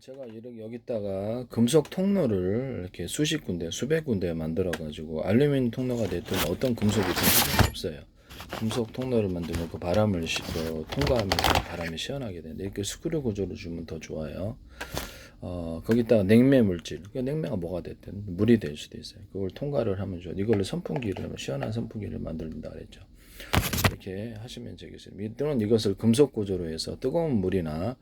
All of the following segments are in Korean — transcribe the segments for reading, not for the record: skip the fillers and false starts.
제가 이렇게 여기다가 금속 통로를 이렇게 수십 군데, 수백 군데 만들어 가지고 알루미늄 통로가 됐든 어떤 금속이든 상관없어요. 금속 통로를 만들면 그 바람을 통과하면서 바람이 시원하게 되는데 이렇게 스크류 구조로 주면 더 좋아요. 거기다가 냉매 물질, 그 냉매가 뭐가 됐든 물이 될 수도 있어요. 그걸 통과를 하면 좋아요. 이걸로 선풍기를 시원한 선풍기를 만든다 그랬죠. 이렇게 하시면 되겠습니다. 또는 이것을 금속 구조로 해서 뜨거운 물이나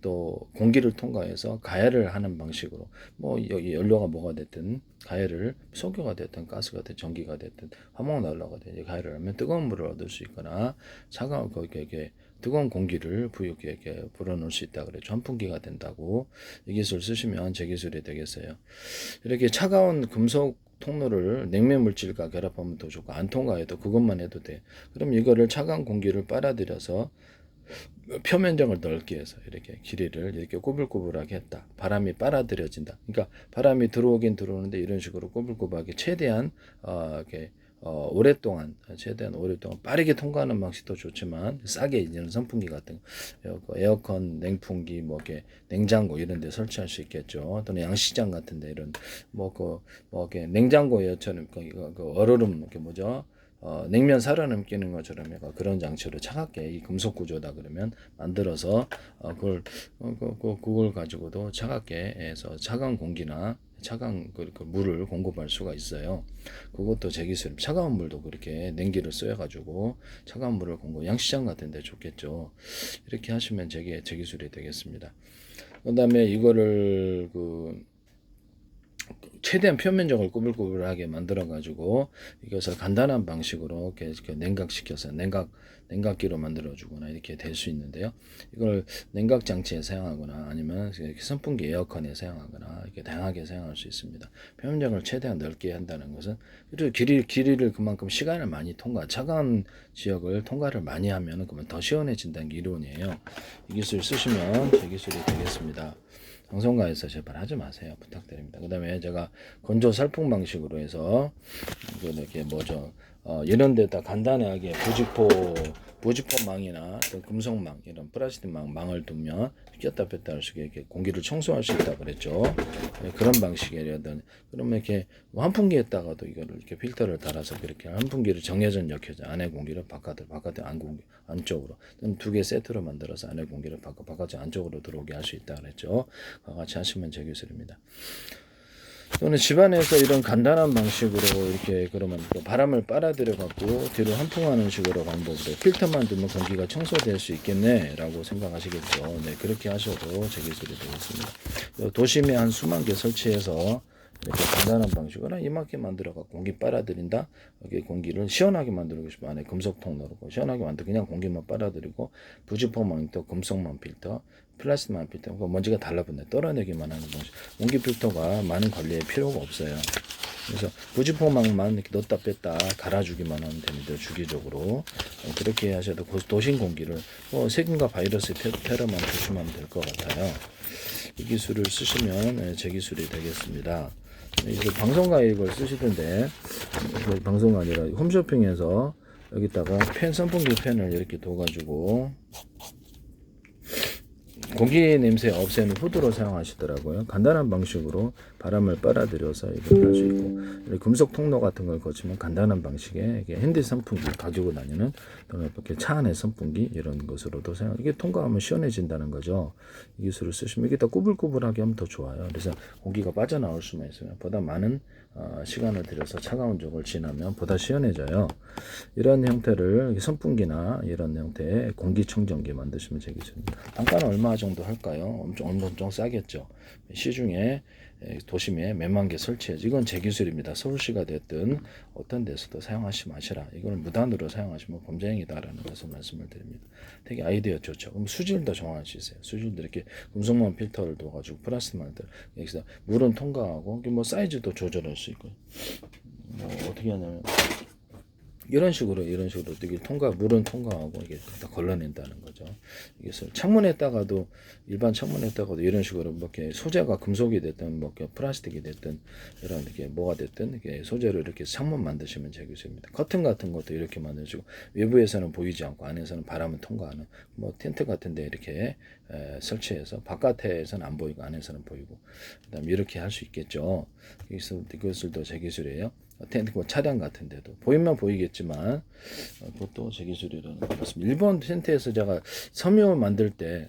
또 공기를 통과해서 가열을 하는 방식으로 뭐 여기 연료가 뭐가 됐든 가열을 석유가 됐든 가스가 됐든 전기가 됐든 화목난로가 됐든 가열을 하면 뜨거운 물을 얻을 수 있거나 차가운 거기에 뜨거운 공기를 이렇게 불어넣을 수 있다 그래. 선풍기가 된다고 이 기술 쓰시면 제 기술이 되겠어요. 이렇게 차가운 금속 통로를 냉매 물질과 결합하면 더 좋고 안 통과해도 그것만 해도 돼. 그럼 이거를 차가운 공기를 빨아들여서 표면적을 넓게 해서 이렇게 길이를 이렇게 꼬불꼬불하게 했다. 바람이 빨아들여진다. 그러니까 바람이 들어오긴 들어오는데 이런 식으로 꼬불꼬불하게 최대한 이렇게 최대한 오랫동안 빠르게 통과하는 방식도 좋지만 싸게 이제는 선풍기 같은 에어컨, 냉풍기, 뭐 이렇게 냉장고 이런 데 설치할 수 있겠죠. 또는 양식장 같은 데 이런 이렇게 냉장고처럼 얼얼음 이렇게 뭐죠? 냉면 살아남기는 것처럼 그런 장치로 차갑게 이 금속 구조다 그러면 만들어서 그걸 가지고도 차갑게 해서 차가운 공기나 차가운 그 물을 공급할 수가 있어요. 그것도 제 기술. 차가운 물도 그렇게 냉기를 써가지고 차가운 물을 공급. 양식장 같은데 좋겠죠. 이렇게 하시면 제 기술이 되겠습니다. 그다음에 이거를 최대한 표면적을 꾸불꾸불하게 만들어 가지고 이것을 간단한 방식으로 이렇게 냉각시켜서 냉각기로 만들어 주거나 이렇게 될 수 있는데요. 이걸 냉각 장치에 사용하거나 아니면 선풍기 에어컨에 사용하거나 이렇게 다양하게 사용할 수 있습니다. 표면적을 최대한 넓게 한다는 것은 그리고 길이를 그만큼 시간을 많이 차가운 지역을 통과를 많이 하면 그러면 더 시원해진다는 게 이론이에요. 이 기술 쓰시면 제 기술이 되겠습니다. 방송가에서 제발 하지 마세요. 부탁드립니다. 그 다음에 제가 건조 살풍 방식으로 해서 이렇게 이런 데다 간단하게 부직포망이나 금속망 이런 플라스틱 망을 두면 꼈다 뺐다 할 수 있게 이렇게 공기를 청소할 수 있다 그랬죠. 그런 방식이라든 그러면 이렇게 환풍기에다가도 이거를 이렇게 필터를 달아서 그렇게 환풍기를 정해전 역해서 안에 공기를 바깥에 안쪽으로 두 개 세트로 만들어서 안에 공기를 바깥 안쪽으로 들어오게 할 수 있다 그랬죠. 같이 하시면 제 기술입니다. 또는 집안에서 이런 간단한 방식으로 이렇게 그러면 바람을 빨아들여 갖고 뒤로 환풍하는 식으로 방법으로 필터만 두면 공기가 청소될 수 있겠네 라고 생각하시겠죠. 네, 그렇게 하셔도 제 기술이 되겠습니다. 도심에 한 수만 개 설치해서 이렇게 간단한 방식으로 이만큼 만들어가 공기 빨아들인다. 여기 공기를 시원하게 만들고 싶으면 안에 금속 통로로 시원하게 그냥 공기만 빨아들이고 부직포망 또 금속망 필터, 플라스틱망 필터, 먼지가 달라붙네 떨어내기만 하는 방식. 공기 필터가 많은 관리에 필요가 없어요. 그래서 부직포망만 이렇게 넣었다 뺐다 갈아주기만 하면 됩니다. 주기적으로 그렇게 하셔도 도심 공기를 세균과 바이러스 테러만 조심하면 될 것 같아요. 이 기술을 쓰시면 제 기술이 되겠습니다. 방송가에 이걸 쓰시던데 방송가 아니라 홈쇼핑에서 여기다가 선풍기 팬을 이렇게 둬가지고 공기 냄새 없애는 후드로 사용하시더라고요. 간단한 방식으로 바람을 빨아들여서 이걸 할 수 있고 금속 통로 같은 걸 거치면 간단한 방식의 핸디 선풍기 가지고 다니는 이렇게 차 안에 선풍기 이런 것으로도 이게 통과하면 시원해진다는 거죠. 이 기술을 쓰시면 이게 더 꾸불꾸불하게 하면 더 좋아요. 그래서 공기가 빠져나올 수만 있으면 보다 많은 시간을 들여서 차가운 쪽을 지나면 보다 시원해져요. 이런 형태를 선풍기나 이런 형태의 공기청정기 만드시면 되겠습니다. 단가는 얼마 정도 할까요? 엄청 싸겠죠. 시중에 도심에 몇만 개 설치해야지. 이건 제 기술입니다. 서울시가 됐든 어떤 데서도 사용하지 마시라. 이걸 무단으로 사용하시면 범죄행위다라는 것을 말씀을 드립니다. 되게 아이디어 좋죠. 그럼 수질도 정할 수 있어요. 수질도 이렇게 금속망 필터를 둬가지고 플라스틱망들 여기서 물은 통과하고 사이즈도 조절할 수 있고 어떻게 하냐면 이런 식으로 이게 물은 통과하고 이게 다 걸러낸다는 거죠. 이것을 창문에다가도 일반 창문에다가도 이런 식으로 뭐 이렇게 소재가 금속이 됐든 뭐 이렇게 플라스틱이 됐든 이런 이렇게 뭐가 됐든 이렇게 소재로 이렇게 창문 만드시면 되겠습니다. 커튼 같은 것도 이렇게 만드시고 외부에서는 보이지 않고 안에서는 바람을 통과하는 뭐 텐트 같은데 이렇게 설치해서 바깥에서는 안 보이고 안에서는 보이고 그다음에 이렇게 할 수 있겠죠. 이것을 제 기술이에요. 텐트 차량 같은데도 보이면 보이겠지만 그것도 제 기술이라는 것 같습니다. 일본 텐트에서 제가 섬유를 만들 때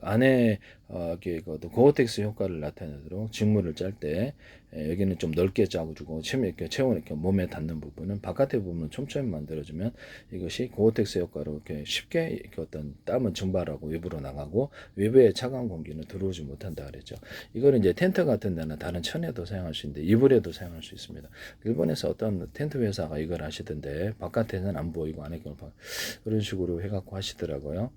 안에 고어텍스 효과를 나타내도록 직물을 짤 때 여기는 좀 넓게 짜고 주고 체온 이렇게 몸에 닿는 부분은 바깥의 부분은 촘촘히 만들어주면 이것이 고어텍스 효과로 이렇게 쉽게 이렇게 어떤 땀은 증발하고 외부로 나가고 외부의 차가운 공기는 들어오지 못한다 그랬죠. 이거는 이제 텐트 같은 데나 다른 천에도 사용할 수 있는데 이불에도 사용할 수 있습니다. 일본에서 어떤 텐트 회사가 이걸 하시던데 바깥에는 안 보이고 안에 그런 식으로 해갖고 하시더라고요.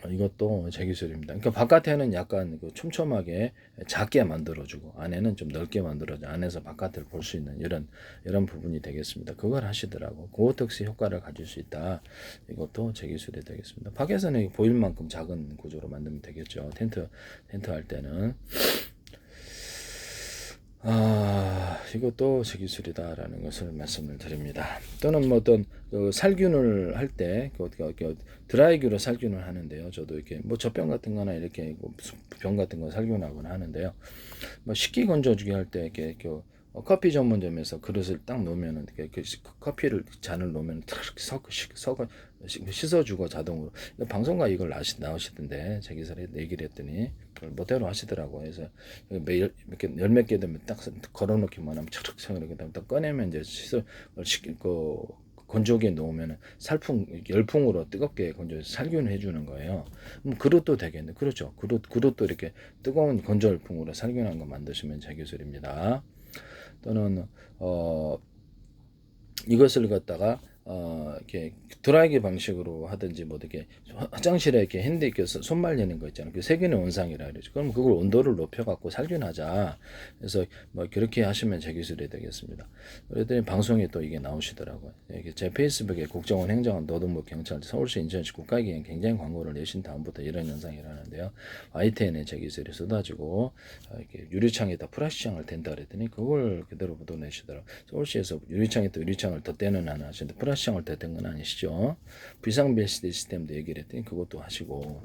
이것도 제 기술입니다. 그러니까 바깥에는 약간 촘촘하게 작게 만들어주고 안에는 좀 넓게 만들어줘 안에서 바깥을 볼 수 있는 이런 부분이 되겠습니다. 그걸 하시더라고. 고어텍스 효과를 가질 수 있다. 이것도 제 기술이 되겠습니다. 밖에서는 보일 만큼 작은 구조로 만들면 되겠죠. 텐트 할 때는. 이것도 제 기술이다라는 것을 말씀을 드립니다. 또는 뭐 어떤 살균을 할 때 드라이기로 살균을 하는데요. 저도 이렇게 뭐 젖병 같은 거나 이렇게 병 같은 거 살균하거나 하는데요. 뭐 식기 건조주기 할 때 이렇게 커피 전문점에서 그릇을 딱 놓으면은 커피를 잔을 놓으면 씻어주고 자동으로 방송가 이걸 나오시던데 제 기사에 얘기를 했더니 그걸 멋대로 하시더라고요. 그래서 매일 이렇게 열 몇 개 되면 딱 걸어놓기만 하면 척척척 이렇게 딱 꺼내면 이제 건조기에 놓으면 열풍으로 뜨겁게 건조해서 살균을 해주는 거예요. 그릇도 되겠네. 그렇죠. 그릇도 이렇게 뜨거운 건조 열풍으로 살균한 거 만드시면 제 기술입니다. 또는 이것을 갖다가 이렇게 드라이기 방식으로 하든지 뭐 이렇게 화장실에 이렇게 핸드 이렇게 손 말리는 거 있잖아요. 그 세균의 원상이라 그러죠. 그럼 그걸 온도를 높여갖고 살균하자. 그래서 뭐 그렇게 하시면 제 기술이 되겠습니다. 그랬더니 방송에 또 이게 나오시더라고요. 제 페이스북에 국정원, 행정원, 노동부, 경찰, 서울시, 인천시 국가기관 굉장히 광고를 내신 다음부터 이런 현상이 일어나는데요. YTN에 제 기술이 쏟아지고 이렇게 유리창에다 플라스틱창을 댄다 그랬더니 그걸 그대로 묻어내시더라고요. 서울시에서 유리창을 덧대는 하나 하시는데 플라스틱창을 덧댄 건 아니시죠. 비상벨 시스템도 얘기를 했더니 그것도 하시고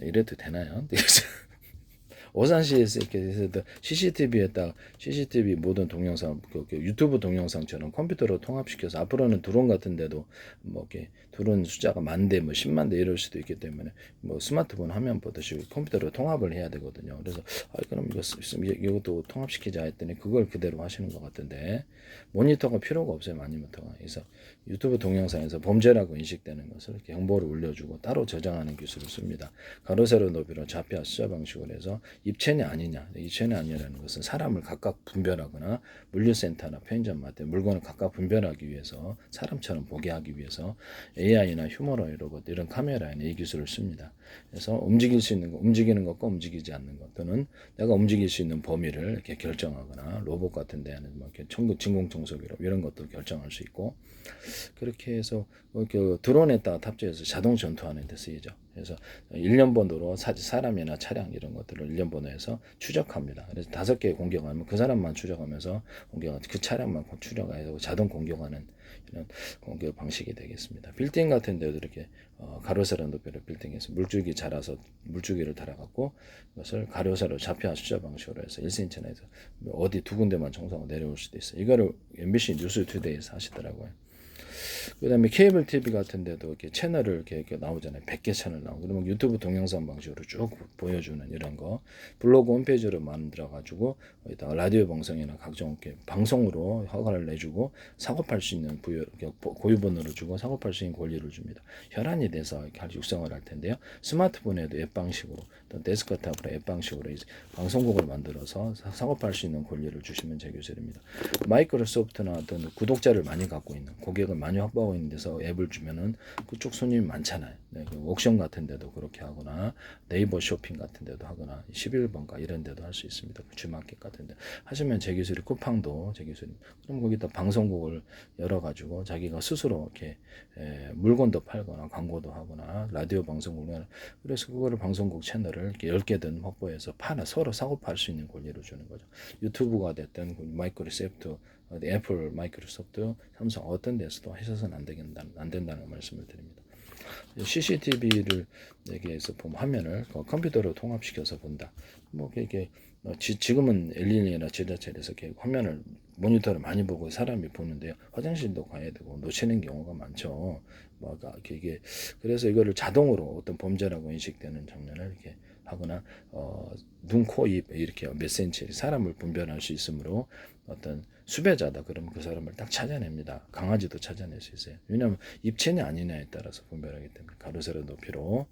이래도 되나요? 오산시에서 이렇게 해서 CCTV 모든 동영상 유튜브 동영상처럼 컴퓨터로 통합시켜서 앞으로는 드론 같은데도 뭐 이렇게 드론 숫자가 10,000대 뭐 100,000대 이럴 수도 있기 때문에 뭐 스마트폰 화면 보듯이 컴퓨터로 통합을 해야 되거든요. 그래서 그럼 이것도 통합시키자 했더니 그걸 그대로 하시는 것 같은데 모니터가 필요가 없어요. 모니터가. 그래서 유튜브 동영상에서 범죄라고 인식되는 것을 경보를 울려주고 따로 저장하는 기술을 씁니다. 가로 세로 너비로 좌표 숫자 방식으로 해서 입체냐 아니냐. 입체냐 아니냐라는 것은 사람을 각각 분별하거나 물류센터나 편의점 마트 물건을 각각 분별하기 위해서 사람처럼 보게 하기 위해서 AI나 휴머노이 로봇 이런 카메라에는 이 기술을 씁니다. 그래서 움직일 수 있는 거, 움직이는 것과 움직이지 않는 것 또는 내가 움직일 수 있는 범위를 이렇게 결정하거나 로봇 같은 데는 뭐 이렇게 진공청소기로 이런 것도 결정할 수 있고 그렇게 해서 드론에다가 탑재해서 자동 전투하는 데 쓰이죠. 그래서 1년번호로 사람이나 차량 이런 것들을 1년번호에서 추적합니다. 그래서 5개 공격하면 그 사람만 추적하면서 그 차량만 추적해서 자동 공격하는 이런 공격 방식이 되겠습니다. 빌딩 같은 데도 이렇게 가로세로 높이로 빌딩에서 물줄기 자라서 물줄기를 달아갖고 이것을 가로세로 좌표 숫자 방식으로 해서 1cm나 해서 어디 두 군데만 정상으로 내려올 수도 있어요. 이거를 MBC 뉴스투데이에서 하시더라고요. 그 다음에 케이블 TV 같은 데도 이렇게 채널을 이렇게 나오잖아요. 100개 채널 나오고. 그러면 유튜브 동영상 방식으로 쭉 보여주는 이런 거. 블로그 홈페이지로 만들어가지고, 여기다가 라디오 방송이나 각종 이렇게 방송으로 허가를 내주고, 사고팔 수 있는 고유번호를 주고, 사고팔 수 있는 권리를 줍니다. 혈안이 돼서 이렇게 육성을 할 텐데요. 스마트폰에도 앱 방식으로, 또 데스크탑으로 앱 방식으로 이제 방송국을 만들어서 사고팔 수 있는 권리를 주시면 제 기술입니다. 마이크로소프트나 어떤 구독자를 많이 갖고 있는 고객을 많이 많이 확보하고 있는 데서 앱을 주면은 그쪽 손님이 많잖아요. 네, 그 옥션 같은 데도 그렇게 하거나 네이버 쇼핑 같은 데도 하거나 11번가 이런 데도 할 수 있습니다. 주마켓 같은 데 하시면 제 기술이 쿠팡도 제 기술이 그럼 거기다 방송국을 열어 가지고 자기가 스스로 이렇게 물건도 팔거나 광고도 하거나 라디오 방송국을 그래서 그거를 방송국 채널을 이렇게 10개든 확보해서 서로 사고 팔 수 있는 권리를 주는 거죠. 유튜브가 됐든 마이크로소프트 애플, 마이크로소프트, 삼성 어떤 데서도 하셔서는 안 된다는 말씀을 드립니다. CCTV를 여기에서 보면 화면을 컴퓨터로 통합시켜서 본다. 뭐 이게 지금은 LED나 지자체에서 이렇게 화면을 모니터를 많이 보고 사람이 보는데요. 화장실도 가야 되고 놓치는 경우가 많죠. 뭐 이게 그래서 이거를 자동으로 어떤 범죄라고 인식되는 장면을 이렇게 하거나 눈, 코, 입 이렇게 몇 센치 사람을 분별할 수 있으므로 어떤 수배자다 그러면 그 사람을 딱 찾아냅니다. 강아지도 찾아낼 수 있어요. 왜냐하면 입체냐 아니냐에 따라서 분별하기 때문에 가로 세로 높이로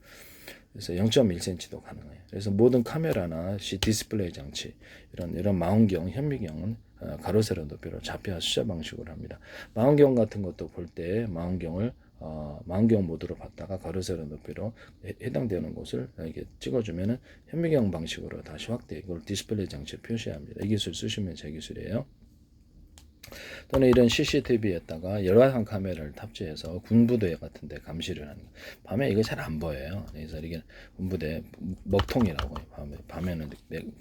그래서 0.1cm도 가능해요. 그래서 모든 카메라나 디스플레이 장치 이런 망원경, 현미경은 가로 세로 높이로 좌표와 숫자 방식으로 합니다. 망원경 같은 것도 볼 때 망원경 모드로 봤다가 가로 세로 높이로 해당되는 곳을 이렇게 찍어주면은 현미경 방식으로 다시 확대 이걸 디스플레이 장치에 표시합니다. 이 기술 쓰시면 제 기술이에요. 또는 이런 CCTV에다가 열화상 카메라를 탑재해서 군부대 같은 데 감시를 하는 거예요. 밤에 이거 잘 안 보여요. 그래서 이게 군부대 먹통이라고 해요. 밤에는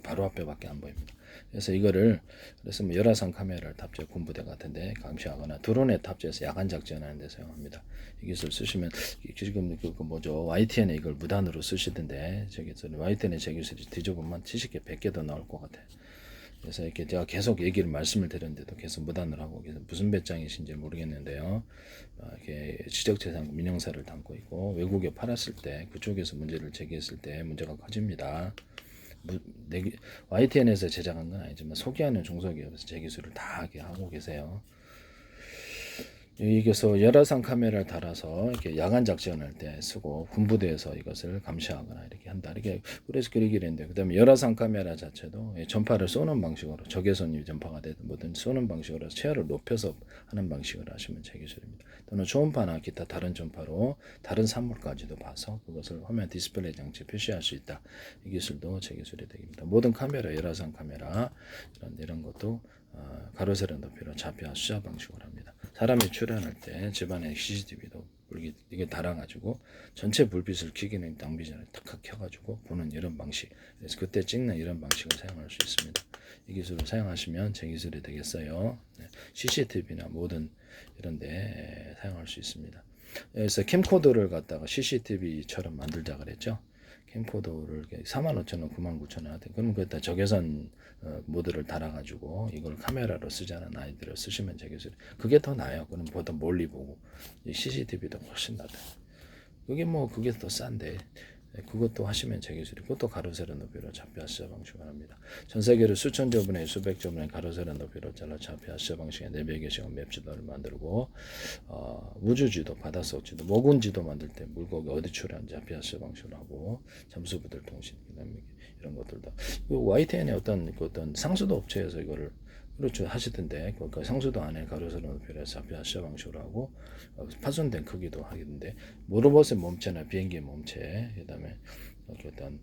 바로 앞에밖에 안 보입니다. 그래서 이거를 그래서 뭐 열화상 카메라를 탑재 군부대 같은 데 감시하거나 드론에 탑재해서 야간 작전하는 데 사용합니다. 이 기술 쓰시면 지금 그 뭐죠? YTN에 이걸 무단으로 쓰시던데 저기 YTN에 제 기술이 뒤져보면 70개 100개 더 나올 것 같아요. 그래서 이렇게 제가 계속 말씀을 드렸는데도 계속 무단을 하고 계속 무슨 배짱이신지 모르겠는데요. 이렇게 지적재산 민영사를 담고 있고 외국에 팔았을 때 그쪽에서 문제를 제기했을 때 문제가 커집니다. YTN에서 제작한 건 아니지만 소개하는 중소기업에서 제 기술을 다 하고 계세요. 여기서 열화상 카메라를 달아서 이렇게 야간 작전할 때 쓰고 군부대에서 이것을 감시하거나 이렇게 한다. 이렇게 그래서 그리기로 했는데 그다음에 열화상 카메라 자체도 전파를 쏘는 방식으로 적외선이 전파가 되든 뭐든 쏘는 방식으로 체열을 높여서 하는 방식으로 하시면 제 기술입니다. 또는 초음파나 기타 다른 전파로 다른 산물까지도 봐서 그것을 화면 디스플레이 장치에 표시할 수 있다. 이 기술도 제 기술이 되겠습니다. 모든 카메라 열화상 카메라 이런 것도 가로 세로 높이로 좌표와 숫자 방식으로 합니다. 사람이 출연할 때 집안에 CCTV도 이게 달아가지고 전체 불빛을 켜기는 낭비 전에 탁 켜가지고 보는 이런 방식. 그래서 그때 찍는 이런 방식을 사용할 수 있습니다. 이 기술을 사용하시면 제 기술이 되겠어요. CCTV나 모든 이런데 사용할 수 있습니다. 그래서 캠코더를 갖다가 CCTV처럼 만들자 그랬죠. 캠코더를 45,000원, 99,000원 하여튼 그러면 그때 적외선 모드를 달아가지고 이걸 카메라로 쓰자는 아이들을 쓰시면 되겠어요. 그게 더 나아요. 그럼 보다 멀리 보고 CCTV도 훨씬 낫다. 그게 그게 더 싼데 그것도 하시면 제 기술이 그것도 가로 세로 높이로 좌표 숫자 방식을 합니다. 전 세계를 수천 조분의 수백 조분의 가로 세로 높이로 잘라 좌표 숫자 방식의 내비게이션 맵 지도를 만들고 우주지도 바닷속 지도 모군지도 만들 때 물고기 어디 출현한지 좌표 숫자 방식으로 하고 잠수부들 통신 그다음에 이런 것들도 YTN의 어떤 상수도 업체에서 이거를 그렇죠 하시던데 그러니까 상수도 안에 가로 세로 높이로 좌표 숫자 방식으로 하고 파손된 크기도 하겠는데 모로봇의 몸체나 비행기의 몸체 그다음에 어떤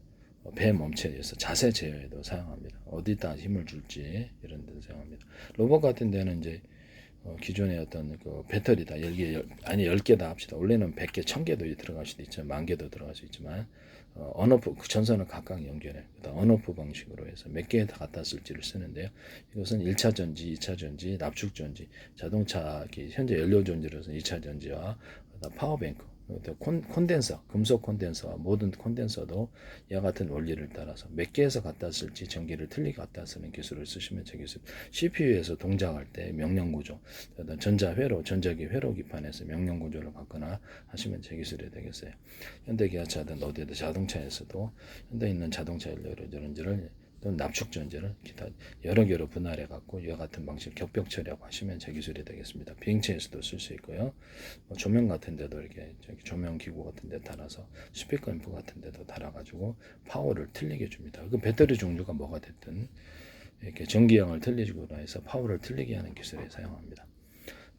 배 몸체에서 자세 제어에도 사용합니다. 어디다 힘을 줄지 이런 데도 사용합니다. 로봇 같은 데는 이제 기존의 어떤 그 배터리다 10개다 합시다. 원래는 100개, 1000개도 들어갈 수도 있지만 10,000개도 들어갈 수 있지만 언오프 전선을 각각 연결해 언오프 방식으로 해서 몇 개에 다 갖다 쓸지를 쓰는데요. 이것은 1차 전지, 2차 전지, 납축 전지, 자동차 현재 연료 전지로서 2차 전지와 파워뱅크, 콘덴서, 금속 콘덴서와 모든 콘덴서도 이와 같은 원리를 따라서 몇 개에서 갖다 쓸지 전기를 틀리게 갖다 쓰는 기술을 쓰시면 제 기술. CPU에서 동작할 때 명령 구조, 전자회로, 전자기 회로 기판에서 명령 구조를 받거나 하시면 제 기술이 되겠어요. 현대기아차든 어디든 자동차에서도 현대 있는 자동차 연료전지를 또는 납축 전지를 기타 여러 개로 분할해 갖고 이와 같은 방식 격벽 처리하고 하시면 제 기술이 되겠습니다. 비행체에서도 쓸 수 있고요. 조명 같은 데도 이렇게 조명 기구 같은 데 달아서 스피커 앰프 같은 데도 달아가지고 파워를 틀리게 줍니다. 그 배터리 종류가 뭐가 됐든 이렇게 전기량을 틀리고 해서 파워를 틀리게 하는 기술에 사용합니다.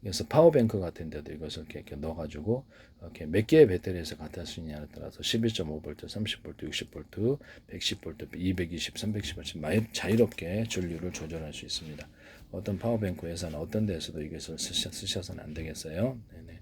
그래서 파워뱅크 같은 데도 이것을 이렇게 넣어가지고 이렇게 몇 개의 배터리에서 갖다 쓰느냐에 따라서 12.5V, 30V, 60V, 110V, 220, 310V 자유롭게 전류를 조절할 수 있습니다. 어떤 파워뱅크 회사는 어떤 데서도 이것을 쓰셔서는 안 되겠어요. 네네.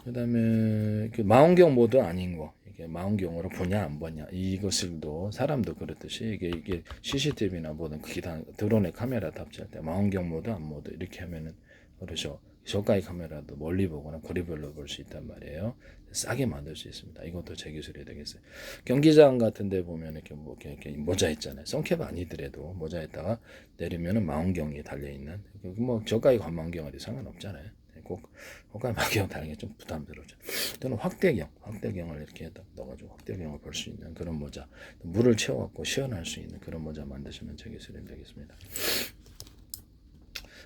그 다음에 그 망원경 모드 아닌 거, 이게 망원경으로 보냐 안 보냐, 이것을도 사람도 그렇듯이 이게 CCTV나 뭐든 기타 드론의 카메라 탑재할 때 망원경 모드 안 모드 이렇게 하면은 그렇죠. 저가의 카메라도 멀리 보거나 거리별로 볼 수 있단 말이에요. 싸게 만들 수 있습니다. 이것도 제 기술이 되겠어요. 경기장 같은 데 보면 이렇게 모자 있잖아요. 선캡 아니더라도 모자에다가 내리면은 망원경이 달려있는, 뭐 저가의 망원경하고 상관없잖아요. 꼭 호감 망경 다는 게 좀 부담스러워져. 또는 확대경을 이렇게 넣어가지고 확대경을 볼 수 있는 그런 모자, 물을 채워갖고 시연할 수 있는 그런 모자 만드시면 제 기술이 되겠습니다.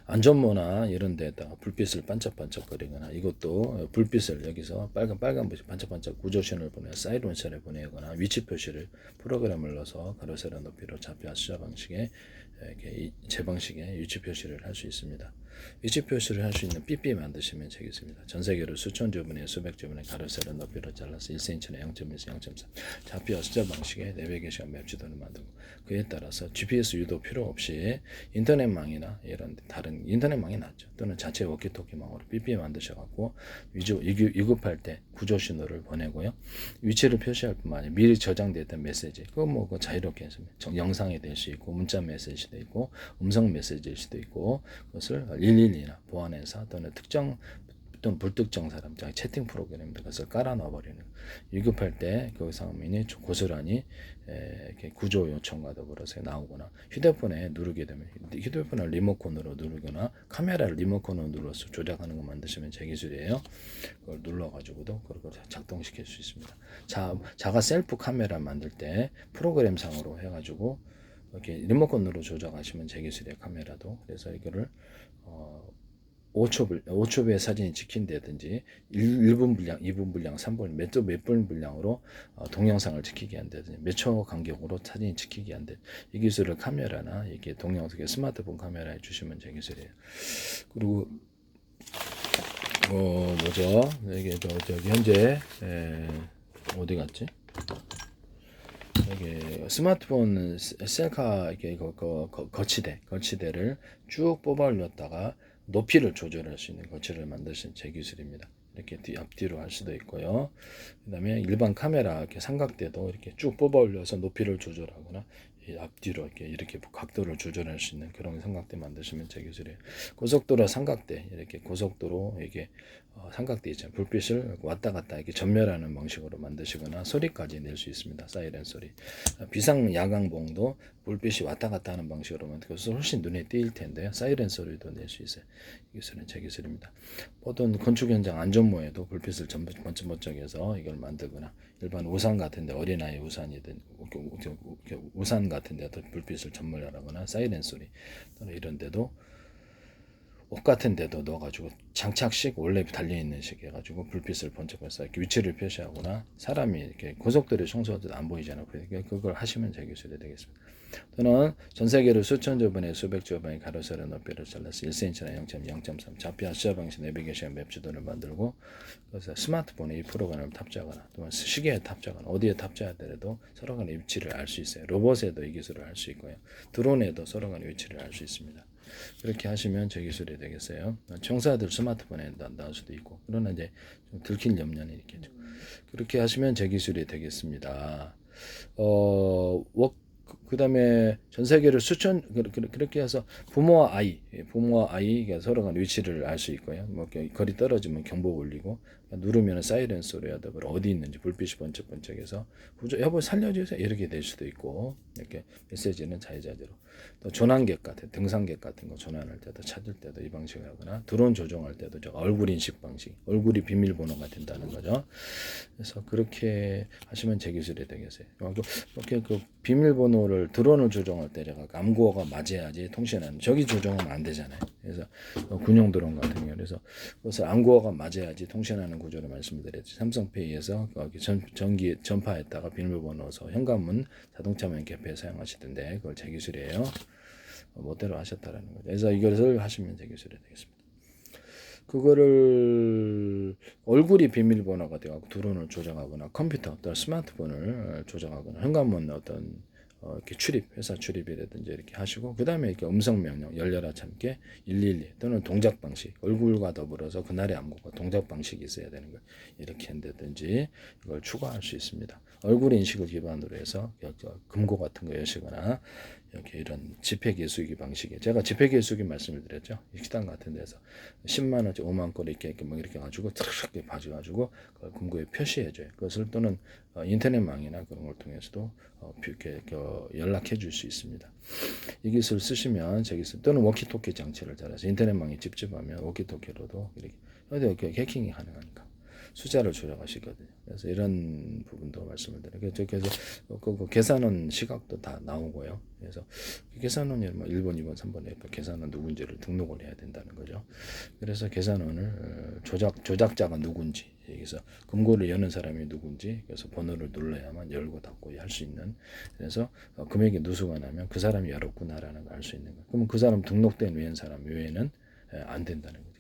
안전모나 이런 데다가 불빛을 반짝반짝거리거나, 이것도 불빛을 여기서 빨간빛 반짝반짝 구조신을 보내 사이렌셀을 보내거나 위치 표시를 프로그램을 넣어서 가로 세로 높이로 좌표 숫자 방식의 이렇게 제 방식의 위치 표시를 할 수 있습니다. 위치 표시를 할 수 있는 삐삐 만드시면 되겠습니다. 전 세계로 수천 주분의 수백 주분의 가로 세로 높이로 잘라서 1cm나 0.1에서 0.3 좌표 숫자 방식의 내비게이션 맵 지도를 만들고, 그에 따라서 GPS 유도 필요 없이 인터넷망이나 이런 다른 인터넷망이 낫죠. 또는 자체 워키토키망으로 삐삐 만드셔갖고 위급할 때 구조 신호를 보내고요. 위치를 표시할 뿐만 아니라 미리 저장됐던 메시지, 그거 뭐 자유롭게 해서 영상이 될 수 있고, 문자 메시지도 있고, 음성 메시지일 수도 있고, 그것을 112나 보안회사 또는 특정 또는 불특정 사람 채팅 프로그램 그것을 깔아 넣어버리는, 위급할 때 그 상황이 고스란히 이렇게 구조 요청과 더불어서 나오거나, 휴대폰에 누르게 되면 휴대폰을 리모컨으로 누르거나 카메라를 리모컨으로 눌러서 조작하는 거 만드시면 제 기술이에요. 그걸 눌러가지고도 그걸 작동시킬 수 있습니다. 자가 셀프 카메라 만들 때 프로그램 상으로 해가지고 이렇게 리모컨으로 조작하시면 제 기술이에요. 카메라도. 그래서 이거를 5초의 사진이 찍힌다든지 1분 분량, 2분 분량, 3분 몇 분 분량으로 동영상을 찍히게 한다든지 몇 초 간격으로 사진이 찍히게 한다. 이 기술을 카메라나 이게 동영상 스마트폰 카메라에 주시면 제 기술이에요. 그리고 뭐죠? 이게 저기 현재 어디 갔지? 이게 스마트폰 셀카 이게 거치대를 쭉 뽑아 올렸다가 높이를 조절할 수 있는 거치를 만드신 제 기술입니다. 이렇게 앞뒤로 할 수도 있고요. 그 다음에 일반 카메라 이렇게 삼각대도 이렇게 쭉 뽑아 올려서 높이를 조절하거나 앞뒤로 이렇게 각도를 조절할 수 있는 그런 삼각대 만드시면 제 기술이에요. 고속도로 삼각대, 이렇게 고속도로 이게 삼각대 있잖아요. 불빛을 왔다 갔다 이렇게 전멸하는 방식으로 만드시거나 소리까지 낼 수 있습니다. 사이렌 소리. 비상 야광봉도 불빛이 왔다 갔다 하는 방식으로 만들어서 훨씬 눈에 띄일 텐데요. 사이렌 소리도 낼 수 있어요. 이 기술은 제 기술입니다. 보통 건축 현장 안전모에도 불빛을 번쩍번쩍해서 이걸 만들거나, 일반 우산 같은데 어린아이 우산이든 우산 같은 데도 불빛을 전멸하거나 사이렌 소리 또는 이런 데도, 옷 같은 데도 넣어가지고 장착식 원래 달려있는 식 해가지고 불빛을 번쩍해서 이렇게 위치를 표시하거나, 사람이 이렇게 고속도로 청소할 때도 안 보이잖아요. 그러니까 그걸 하시면 제 기술이 되겠습니다. 또는 전 세계로 수천 조 번의 수백 조 번의 가로 세로 높이를 잘라서 1cm나 0.0.3 좌표 숫자 방식 내비게이션 맵 지도를 만들고, 그래서 스마트폰에 이 프로그램을 탑재하거나 또는 시계에 탑재하거나 어디에 탑재하더라도 서로 간의 위치를 알 수 있어요. 로봇에도 이 기술을 할 수 있고요. 드론에도 서로 간의 위치를 알 수 있습니다. 그렇게 하시면 제 기술이 되겠어요. 청사들 스마트폰에 나올 수도 있고, 그러나 이제 좀 들킬 염려는 있겠죠. 그렇게 하시면 제 기술이 되겠습니다. 그 다음에 전 세계를 그렇게 해서 부모와 아이가 서로 간 위치를 알 수 있고요. 뭐 거리 떨어지면 경보 울리고, 누르면 사이렌 소리가 더불어 어디 있는지 불빛이 번쩍번쩍해서 여보 살려주세요 이렇게 될 수도 있고, 이렇게 메시지는 자유자재로. 또 조난객 같은 등산객 같은 거 조난할 때도 찾을 때도 이 방식을 하거나, 드론 조종할 때도 얼굴 인식 방식, 얼굴이 비밀번호가 된다는 거죠. 그래서 그렇게 하시면 제 기술이 되겠어요. 이렇게 그 비밀번호를 드론을 조종할 때 제가 암구어가 맞아야지 통신하는, 저기 조종하면 안 되잖아요. 그래서 군용 드론 같은 경우, 그래서 그것을 암구어가 맞아야지 통신하는 구조를 말씀드렸죠. 삼성페이에서 전기 전파했다가 비밀번호 넣어서 현관문 자동차면 개폐 사용하시던데, 그걸 제 기술이에요. 멋대로 하셨다라는 거죠. 그래서 이것을 하시면 제 기술이 되겠습니다. 그거를 얼굴이 비밀번호가 되고 드론을 조정하거나 컴퓨터 또는 스마트폰을 조정하거나 현관문 어떤 이렇게 회사 출입이라든지 이렇게 하시고 그 다음에 이렇게 음성 명령 열려라 참깨 112 또는 동작 방식 얼굴과 더불어서 그날의 안무가 동작 방식이 있어야 되는 거 이렇게 한다든지 이걸 추가할 수 있습니다. 얼굴 인식을 기반으로 해서 금고 같은 거 여시거나 이렇게 이런 지폐 개수기 방식에 제가 지폐 개수기 말씀을 드렸죠. 식당 같은 데서 10만 원짜리 5만 건 이렇게 뭐 이렇게 가지고 이렇게 봐가지고 그걸 금고에 표시해줘요. 그것을 또는 인터넷망이나 그런 걸 통해서도 이렇게 연락해 줄 수 있습니다. 이 기술 쓰시면 제 기술 또는 워키토키 장치를 잘해서 인터넷망에 집집하면 워키토키로도 이렇게 해킹이 가능하니까. 숫자를 조작하시거든요. 그래서 이런 부분도 말씀을 드려요. 그래서 그 계산원 시각도 다 나오고요. 그래서 계산원이 뭐 1번, 2번, 3번에 계산원 누군지를 등록을 해야 된다는 거죠. 그래서 계산원을 조작자가 누군지 여기서 금고를 여는 사람이 누군지 그래서 번호를 눌러야만 열고 닫고 할 수 있는 그래서 금액이 누수가 나면 그 사람이 열었구나라는 걸 알 수 있는 거예요. 그러면 그 사람 등록된 외인 사람 외에는 안 된다는 거죠.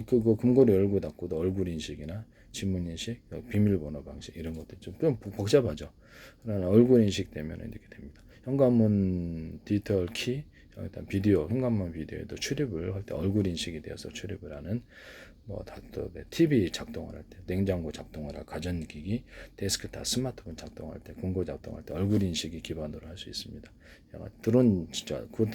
그 금고를 열고 닫고도 얼굴 인식이나 지문 인식, 비밀번호 방식 이런 것들 좀 복잡하죠. 그러나 얼굴 인식 되면 이렇게 됩니다. 현관문 디지털 키, 일단 비디오, 현관문 비디오에도 출입을 할 때 얼굴 인식이 되어서 출입을 하는 TV 작동을 할 때, 냉장고 작동을 할 가전기기, 데스크탑, 스마트폰 작동할 때, 공고 작동할 때 얼굴 인식이 기반으로 할 수 있습니다. 드론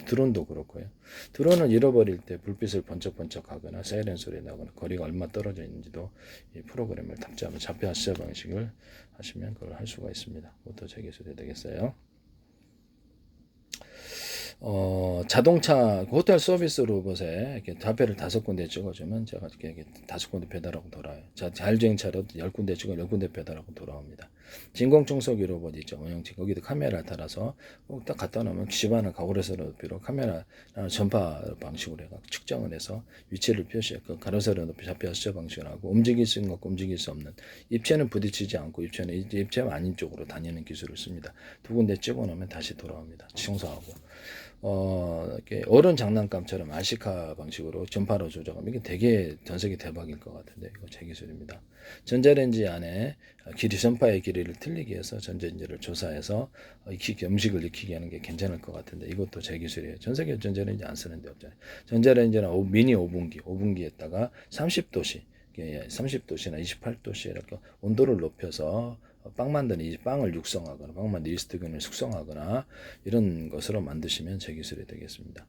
드론도 그렇고요. 드론을 잃어버릴 때 불빛을 번쩍번쩍하거나 사이렌 소리 나거나 거리가 얼마 떨어져 있는지도 이 프로그램을 탑재하면 자폐発射 방식을 하시면 그걸 할 수가 있습니다. 그것도 제 기술이 되겠어요. 자동차 호텔 서비스 로봇에 이렇게 좌표를 5군데 찍어주면 제가 이렇게 5군데 배달하고 돌아와요. 자율주행차로 10군데 찍어 10군데 배달하고 돌아옵니다. 진공청소기 로봇 있죠. 원형치 거기도 카메라를 달아서 딱 갖다 놓으면 집안을 가로세로 높이로 카메라 전파 방식으로 해서 측정을 해서 위치를 표시해 그 가로세로 높이 좌표 수저 방식을 하고 움직일 수 있는 것과 움직일 수 없는 입체는 부딪히지 않고 입체가 아닌 쪽으로 다니는 기술을 씁니다. 2군데 찍어 놓으면 다시 돌아옵니다. 청소하고 이렇게 어른 장난감처럼 RC카 방식으로 전파로 조작하면 이게 되게 전세계 대박일 것 같은데 이거 제 기술입니다. 전자레인지 안에 전파의 길이를 틀리게 해서 전자레인지를 조사해서 음식을 익히게 하는 게 괜찮을 것 같은데 이것도 제 기술이에요. 전세계 전자레인지 안 쓰는 데 없잖아요. 전자레인지나 미니 오븐기에다가 30도씨 30도씨나 28도씨 이렇게 온도를 높여서 빵 만드는 이 빵을 육성하거나 빵 만드는 이스트균을 숙성하거나 이런 것으로 만드시면 제 기술이 되겠습니다.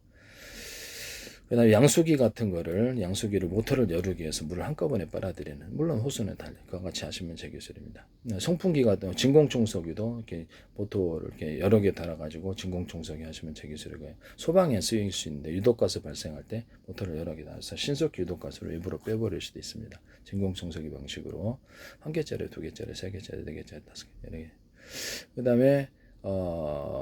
그다음에 양수기를 모터를 여르기 위해서 물을 한꺼번에 빨아들이는 물론 호수는 달리 그와 같이 하시면 제 기술입니다. 송풍기 같은 진공청소기도 이렇게 모터를 이렇게 여러 개 달아가지고 진공청소기 하시면 제 기술이고요. 소방에 쓰일 수 있는데 유독가스 발생할 때 모터를 여러 개 달아서 신속히 유독가스를 일부러 빼버릴 수도 있습니다. 진공청소기 방식으로 1개짜리, 2개짜리, 3개짜리, 4개짜리, 5개 이렇게. 그다음에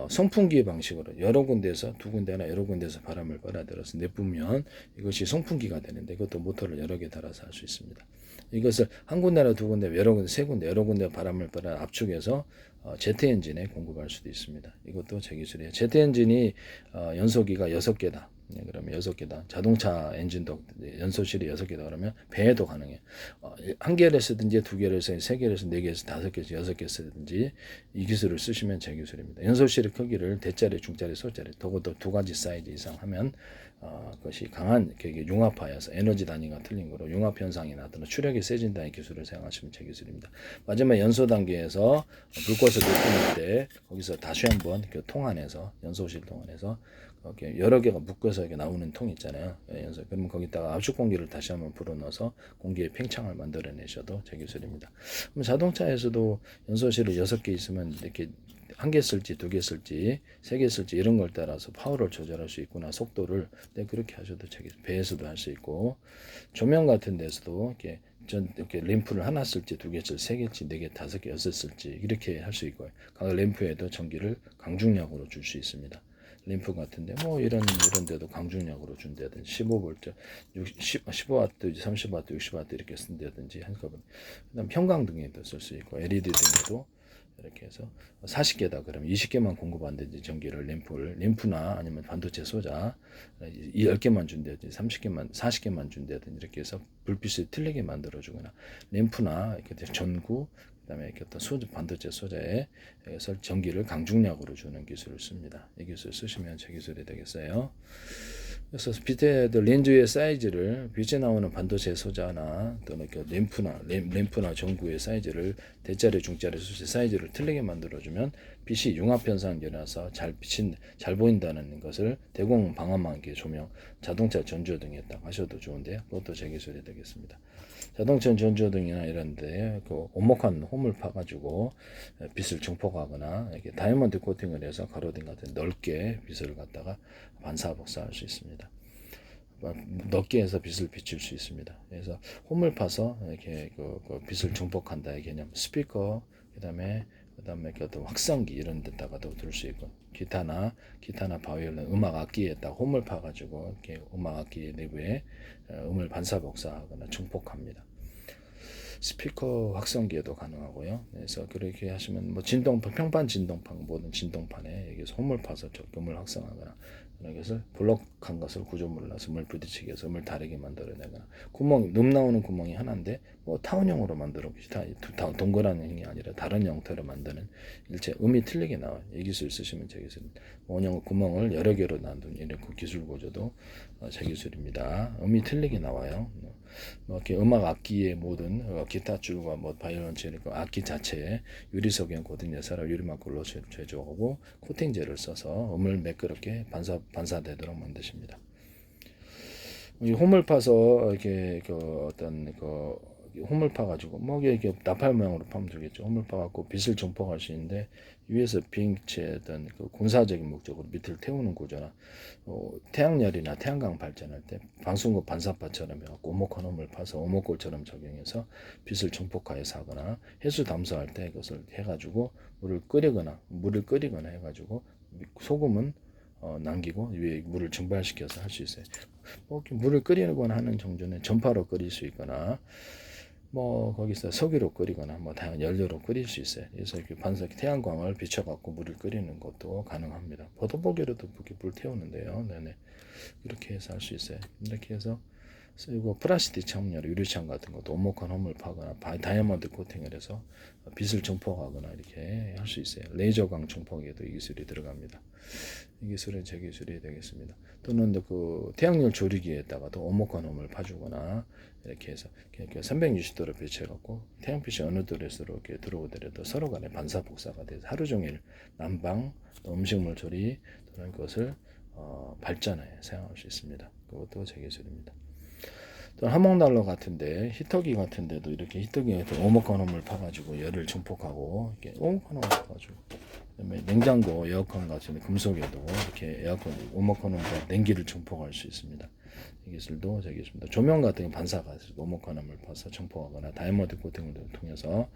송풍기 방식으로 여러 군데에서 2군데나 여러 군데에서 바람을 빨아들여서 내뿜으면 이것이 송풍기가 되는데 이것도 모터를 여러 개 달아서 할 수 있습니다. 이것을 한 군데나 2군데, 여러 군데, 3군데, 여러 군데 바람을 빨아 압축해서 제트 엔진에 공급할 수도 있습니다. 이것도 제 기술이에요. 제트 엔진이 연소기가 6개다. 네, 그러면 6개다. 자동차 엔진도 연소실이 6개다. 그러면 배에도 가능해요. 1개를 쓰든지 2개를 쓰든지 3개를 쓰든지 4개에서 5개에서 6개 쓰든지 이 기술을 쓰시면 제 기술입니다. 연소실의 크기를 대짜리, 중짜리, 소짜리 적어도 2가지 사이즈 이상 하면 그것이 강한 융합하여서 에너지 단위가 틀린 거로 융합 현상이 나타나 추력이 세진다는 기술을 사용하시면 제 기술입니다. 마지막 연소 단계에서 불꽃을 느끼는 때 거기서 다시 한번 통안해서 연소실 통안해서 이렇게 여러 개가 묶어서 이렇게 나오는 통 있잖아요. 그러면 거기다가 압축 공기를 다시 한번 불어넣어서 공기의 팽창을 만들어내셔도 제 기술입니다. 그럼 자동차에서도 연소실을 6개 있으면 이렇게 1개 쓸지 2개 쓸지 3개 쓸지 이런 걸 따라서 파워를 조절할 수 있구나 속도를 그렇게 하셔도 제 기술. 배에서도 할 수 있고 조명 같은 데서도 이렇게 램프를 하나 쓸지 2개 쓸지 3개 쓸지 4개 5개 6개 쓸지 이렇게 할 수 있고요. 램프에도 전기를 강중량으로 줄 수 있습니다. 램프 같은데 이런 데도 강중량으로 준다든지 15V, 15W, 30W, 60W 이렇게 쓴다든지 한꺼번에. 그다음 형광등에도 쓸 수 있고 LED 등에도 이렇게 해서 40개다 그러면 20개만 공급한다든지 전기를 램프나 아니면 반도체 소자 10개만 준다든지 30개만 40개만 준다든지 이렇게 해서 불빛을 틀리게 만들어 주거나 램프나 이렇게 전구 그다음에 이렇게 어떤 반도체 소자에 서 전기를 강중량으로 주는 기술을 씁니다. 이 기술 쓰시면 제 기술이 되겠어요. 그래서 빛의 렌즈의 사이즈를 빛에 나오는 반도체 소자나 또는 램프나 전구의 사이즈를 대짜리, 중짜리, 수치 사이즈를 틀리게 만들어주면 빛이 융합 현상이 일어나서 잘 보인다는 것을 대공 방화망기 조명, 자동차 전조등에 딱 하셔도 좋은데요. 그것도 제 기술이 되겠습니다. 자동차 전조등이나 이런데 그 오목한 홈을 파가지고 빛을 증폭하거나 이렇게 다이아몬드 코팅을 해서 가로등 같은 넓게 빛을 갖다가 반사복사할 수 있습니다. 넓게 해서 빛을 비출 수 있습니다. 그래서 홈을 파서 이렇게 그 빛을 증폭한다의 개념, 스피커, 그다음에 어떤 확성기 이런 데다가도 둘 수 있고 기타나 바이올린 음악 악기에다 홈을 파가지고 이렇게 음악 악기 내부에 음을 반사복사하거나 증폭합니다. 스피커 확성기에도 가능하고요. 그래서 그렇게 하시면 뭐 평판 진동판 모든 진동판에 여기서 홈을 파서 음을 확성하거나 그런 것을 블록한 것을 구조물로 놔서 음을 부딪히게 해서 음을 다르게 만들어내거나 음 나오는 구멍이 하나인데 뭐 타원형으로 만들어 동그란 형이 아니라 다른 형태로 만드는 일체 음이 틀리게 나와요. 이 기술 쓰시면 제 기술 원형 구멍을 여러 개로 나눈 이런 그 기술 구조도 제 기술입니다. 음이 틀리게 나와요. 뭐 이렇게 음악 악기의 모든 기타 줄과 뭐 바이올린 그 악기 자체에 유리석형 고등 예사로 유리막걸로 제조하고 코팅제를 써서 음을 매끄럽게 반사되도록 만드십니다. 이 홈을 파서 이렇게 홈을 파가지고 뭐 이렇게 나팔 모양으로 파면 되겠죠. 홈을 파갖고 빛을 증폭할 수 있는데 위에서 비행체의 어떤 그 군사적인 목적으로 밑을 태우는 구조나 태양열이나 태양광 발전할 때 방송국 반사파처럼 해갖고 오목한 홈을 파서 오목골처럼 적용해서 빛을 증폭하여서 하거나 해수 담수할 때 그것을 해가지고 물을 끓이거나 해가지고 소금은 남기고 위에 물을 증발시켜서 할 수 있어요. 뭐 물을 끓이거나 하는 정도는 전파로 끓일 수 있거나 뭐 거기서 석유로 끓이거나 뭐 다양한 연료로 끓일 수 있어요. 그래서 이렇게 태양광을 비춰갖고 물을 끓이는 것도 가능합니다. 보도보기로도 불 태우는데요. 네네 이렇게 해서 할 수 있어요. 이렇게 해서 그리고 플라스틱 창문열, 유리창 같은 것도 오목한 홈을 파거나 다이아몬드 코팅을 해서 빛을 증폭하거나 이렇게 할 수 있어요. 레이저광 증폭에도 이 기술이 들어갑니다. 이 기술은 제 기술이 되겠습니다. 또는 그 태양열 조리기에다가도 오목한 홈을 파주거나 이렇게 해서 360도로 배치해갖고 태양빛이 어느 도에서로 이렇게 들어오더라도 서로 간에 반사 복사가 돼서 하루 종일 난방, 음식물 조리 그런 것을 발전에 사용할 수 있습니다. 그것도 제 기술입니다. 또 화목난로 같은데 히터기 같은데도 이렇게 히터기에 오목한 홈을 파가지고 열을 증폭하고 이렇게 오목한 홈을 파가지고 그다음에 냉장고, 에어컨 같은 금속에도 이렇게 에어컨 오목한 홈과 냉기를 증폭할 수 있습니다. 이 기술도 제 기술입니다. 조명 같은 반사가 오목한 홈을 파서 증폭하거나 다이아몬드 코팅을 통해서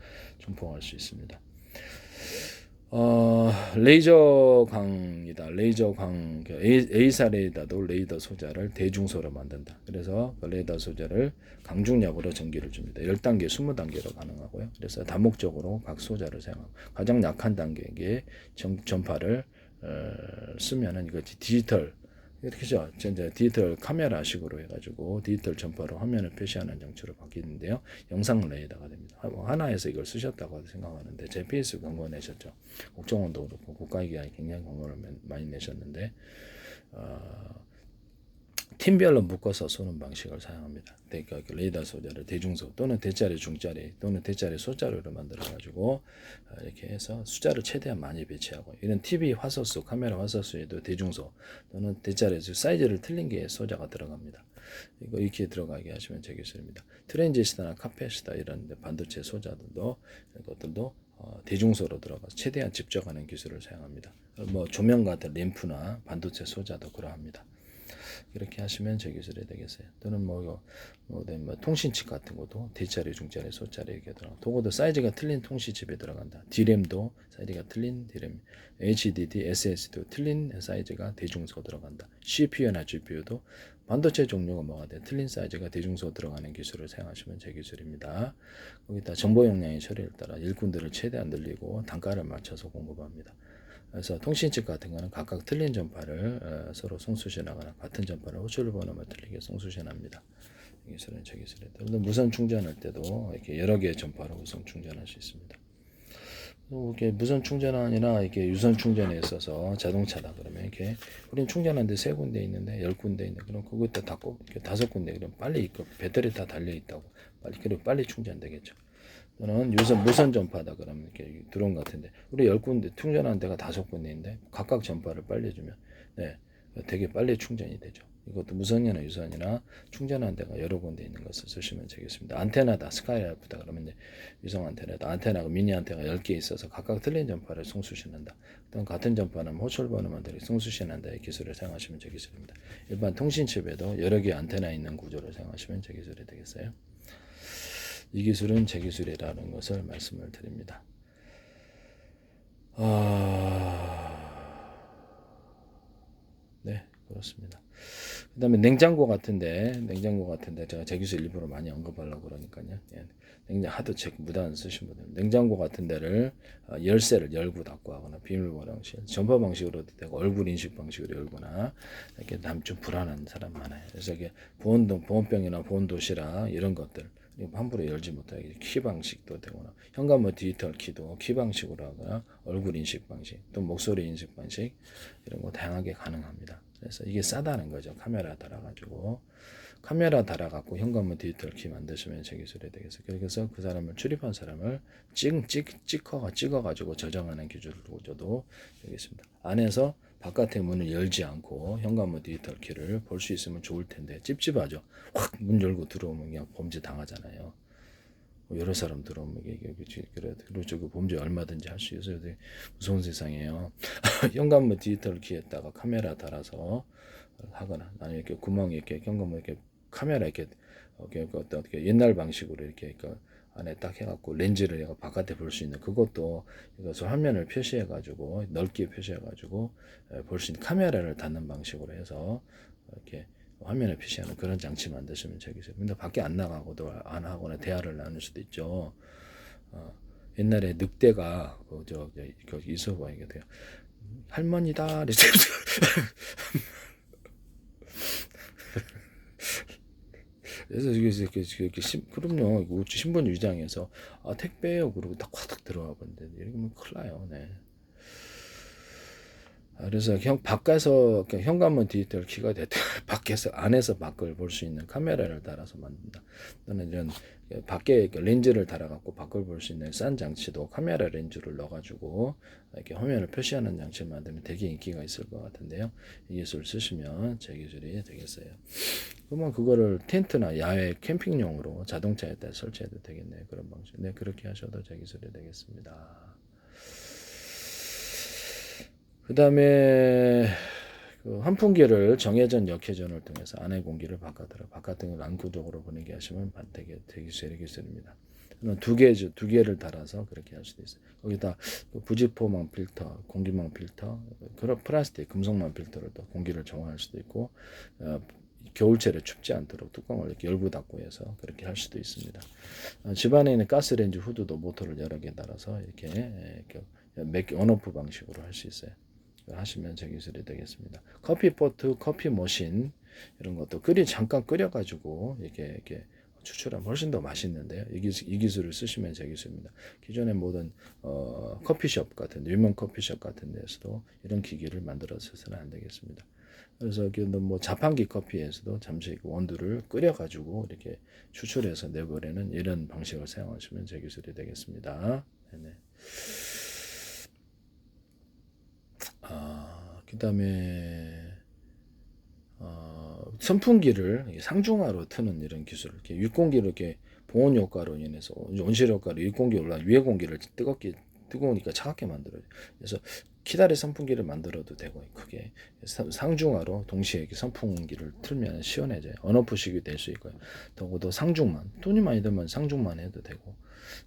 증폭할 수 있습니다. 레이저광이다. 레이저광 A사 레이더도 레이더 소자를 대중소로 만든다. 그래서 그 레이더 소자를 강중력으로 전기를 줍니다. 10단계, 20단계로 가능하고요. 그래서 다목적으로 각 소자를 사용하고 가장 약한 단계의 전파를 쓰면은 이거 디지털 이렇게죠. 이제 디지털 카메라식으로 해가지고 디지털 전파로 화면을 표시하는 장치로 바뀌는데요. 영상 레이더가 됩니다. 하나에서 이걸 쓰셨다고 생각하는데 JPS 광고 내셨죠. 국정원도 그렇고 국가기관이 굉장히 광고를 많이 내셨는데 팀별로 묶어서 쏘는 방식을 사용합니다. 그러니까 레이더 소자를 대중소 또는 대짜리, 중짜리 또는 대짜리 소자료로 만들어가지고 이렇게 해서 숫자를 최대한 많이 배치하고 이런 TV 화소수, 카메라 화소수에도 대중소 또는 대짜리 사이즈를 틀린 게 소자가 들어갑니다. 이거 이렇게 들어가게 하시면 제 기술입니다. 트랜지스터나 카패시터 이런 반도체 소자들도 이것들도 대중소로 들어가서 최대한 집적하는 기술을 사용합니다. 뭐 조명 같은 램프나 반도체 소자도 그러합니다. 이렇게 하시면 제 기술이 되겠어요. 또는 뭐 통신칩 같은 것도 D자리, 중자리, 소자리 이렇게 들어가. 도구도 사이즈가 틀린 통신칩에 들어간다. D램도 사이즈가 틀린 D램, HDD, SSD도 틀린 사이즈가 대중소 들어간다. CPU나 GPU도 반도체 종류가 뭐가 돼? 틀린 사이즈가 대중소 들어가는 기술을 사용하시면 제 기술입니다. 거기다 정보 용량의 처리에 따라 일꾼들을 최대한 늘리고 단가를 맞춰서 공급합니다. 그래서 통신칩 같은 거는 각각 틀린 전파를 서로 송수신하거나 같은 전파를 호출 번호만 틀리게 송수신합니다. 이 기술은 저 기술이다. 무선 충전할 때도 이렇게 여러 개의 전파로 우선 충전할 수 있습니다. 이렇게 무선 충전이나 이렇게 유선 충전에 있어서 자동차다 그러면 이렇게 우리는 충전하는데 3군데 있는데 10군데 있는데 그럼 그것도 닫고 5군데 그럼 빨리 있고 배터리 다 달려 있다고 그리고 빨리 충전되겠죠. 또는 무선 전파다 그러면 이렇게 드론 같은데 우리 10군데 충전하는 데가 5군데인데 각각 전파를 빨리 주면 되게 빨리 충전이 되죠. 이것도 무선이나 유선이나 충전하는 데가 여러 군데 있는 것을 쓰시면 되겠습니다. 안테나다 스카이라이프다 그러면 이제 위성 안테나다 안테나가 미니 안테나가 10개 있어서 각각 틀린 전파를 송수신한다. 또는 같은 전파는 호출 번호만 들이 송수신한다. 이 기술을 사용하시면 제 기술입니다. 일반 통신칩에도 여러 개의 안테나 있는 구조를 사용하시면 제 기술이 되겠어요. 이 기술은 제 기술이라는 것을 말씀을 드립니다. 네, 그렇습니다. 그 다음에 냉장고 같은데 제가 제 기술 일부러 많이 언급하려고 그러니까요. 하도 무단 쓰신 분들 냉장고 같은 데를 열쇠를 열고 닫고 하거나 비밀번호 방식, 전파 방식으로도 되고 얼굴 인식 방식으로 열거나 이렇게 좀 불안한 사람 많아요. 그래서 이게 보온병이나 보온도시락 이런 것들 함부로 열지 못하게 키 방식도 되거나 현관문 디지털 키도 키 방식으로 하거나 얼굴 인식 방식 또 목소리 인식 방식 이런 거 다양하게 가능합니다. 그래서 이게 싸다는 거죠. 카메라 달아가지고 현관문 디지털 키 만드시면 제 기술이 되겠어요. 그래서 그 사람을 출입한 사람을 찍어가지고 저장하는 기술도 되겠습니다. 안에서 바깥의 문을 열지 않고 현관문 디지털 키를 볼 수 있으면 좋을 텐데 찝찝하죠. 확 문 열고 들어오면 그냥 범죄 당하잖아요. 여러 사람 들어오면 그리고 범죄 얼마든지 할 수 있어요. 무서운 세상이에요. 현관문 디지털 키에다가 카메라 달아서 하거나 아니면 이렇게 구멍이 이렇게 현관문 이렇게 카메라 이렇게 어떻게 옛날 방식으로 이렇게 안에 딱 해갖고 렌즈를 해가 바깥에 볼 수 있는 그것도 이것을 화면을 표시해가지고 넓게 표시해가지고 볼 수 있는 카메라를 닫는 방식으로 해서 이렇게 화면에 표시하는 그런 장치 만드시면 되겠어요. 근데 밖에 안 나가고도 안 하거나 대화를 나눌 수도 있죠. 옛날에 늑대가 거기 있어 봐야 돼요. 할머니다. 그래서 이렇게 그럼요. 신분 위장해서 택배요 그러고 딱 화닥 들어와 본데 이러면 큰일 나요. 네. 그래서 밖에서 현관문 디지털 키가 됐다. 밖에서 안에서 밖을 볼 수 있는 카메라를 달아서 만든다. 또는 이런 밖에 렌즈를 달아갖고 밖을 볼 수 있는 싼 장치도 카메라 렌즈를 넣어가지고 이렇게 화면을 표시하는 장치를 만들면 되게 인기가 있을 것 같은데요. 이 기술 쓰시면 제 기술이 되겠어요. 그러면 그거를 텐트나 야외 캠핑용으로 자동차에다 설치해도 되겠네요. 그런 방식. 네, 그렇게 하셔도 제 기술이 되겠습니다. 그 다음에 환풍기를 정회전 역회전을 통해서 안의 공기를 바깥으로 안구적으로 보내게 하시면 되게 기술입니다. 두 개를 달아서 그렇게 할 수도 있어요. 거기다 부직포망 필터, 공기망 필터, 그런 플라스틱, 금속망 필터를 또 공기를 정화할 수도 있고 겨울철에 춥지 않도록 뚜껑을 이렇게 열고 닫고 해서 그렇게 할 수도 있습니다. 집안에 있는 가스레인지 후드도 모터를 여러 개 달아서 이렇게 온오프 방식으로 할 수 있어요. 하시면 제 기술이 되겠습니다. 커피포트, 커피 머신 이런 것도 잠깐 끓여가지고 이렇게 추출하면 훨씬 더 맛있는데요. 이 기술을 쓰시면 제 기술입니다. 기존의 모든 커피숍 같은 유명 커피숍 같은 데서도 이런 기기를 만들어서는 안 되겠습니다. 그래서 뭐 자판기 커피에서도 잠시 원두를 끓여가지고 이렇게 추출해서 내버리는 이런 방식을 사용하시면 제 기술이 되겠습니다. 네네. 그 다음에 선풍기를 상중하로 트는 이런 기술, 이렇게 윗공기를 이렇게 보온 효과로 인해서 온실 효과로 윗공기 올라 위에 공기를 뜨거우니까 차갑게 만들어요. 그래서 키다리 선풍기를 만들어도 되고 크게 상중하로 동시에 이렇게 선풍기를 틀면 시원해져요. 언오프식이 될 수 있고요. 더구도 상중만 돈이 많이 들면 상중만 해도 되고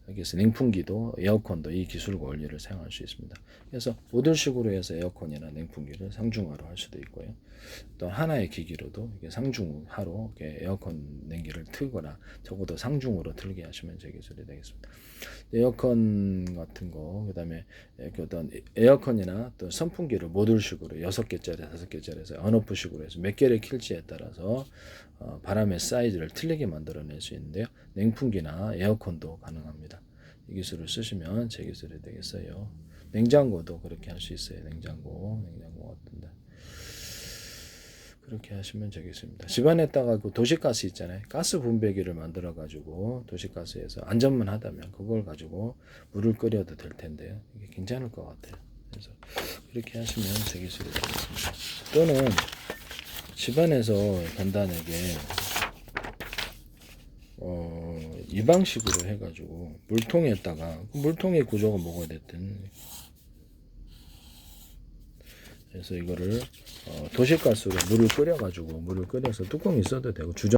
여기서 냉풍기도 에어컨도 이 기술과 원리를 사용할 수 있습니다. 그래서 모듈식으로 해서 에어컨이나 냉풍기를 상중하로 할 수도 있고요. 또 하나의 기기로도 이게 상중하로 이렇게 에어컨 냉기를 틀거나 적어도 상중으로 틀게 하시면 제 기술이 되겠습니다. 에어컨 같은 거, 그다음에 어떤 에어컨이나 또 선풍기를 모듈식으로 6개짜리, 5개짜리에서 언오프식으로 해서 몇 개를 킬지에 따라서 바람의 사이즈를 틀리게 만들어낼 수 있는데요. 냉풍기나 에어컨도 가능합니다. 이 기술을 쓰시면 제 기술이 되겠어요. 냉장고도 그렇게 할 수 있어요. 냉장고 같은데. 그렇게 하시면 되겠습니다. 집안에다가 그 도시가스 있잖아요. 가스 분배기를 만들어 가지고 도시가스에서 안전만 하다면 그걸 가지고 물을 끓여도 될 텐데요. 이게 괜찮을 것 같아요. 그래서 그렇게 하시면 제 기술이 되겠습니다. 또는 집안에서 간단하게 이 방식으로 해가지고 물통에다가 물통의 구조가 뭐가 됐든 그래서 이거를 도시가스로 물을 끓여서 뚜껑이 있어도 되고 주전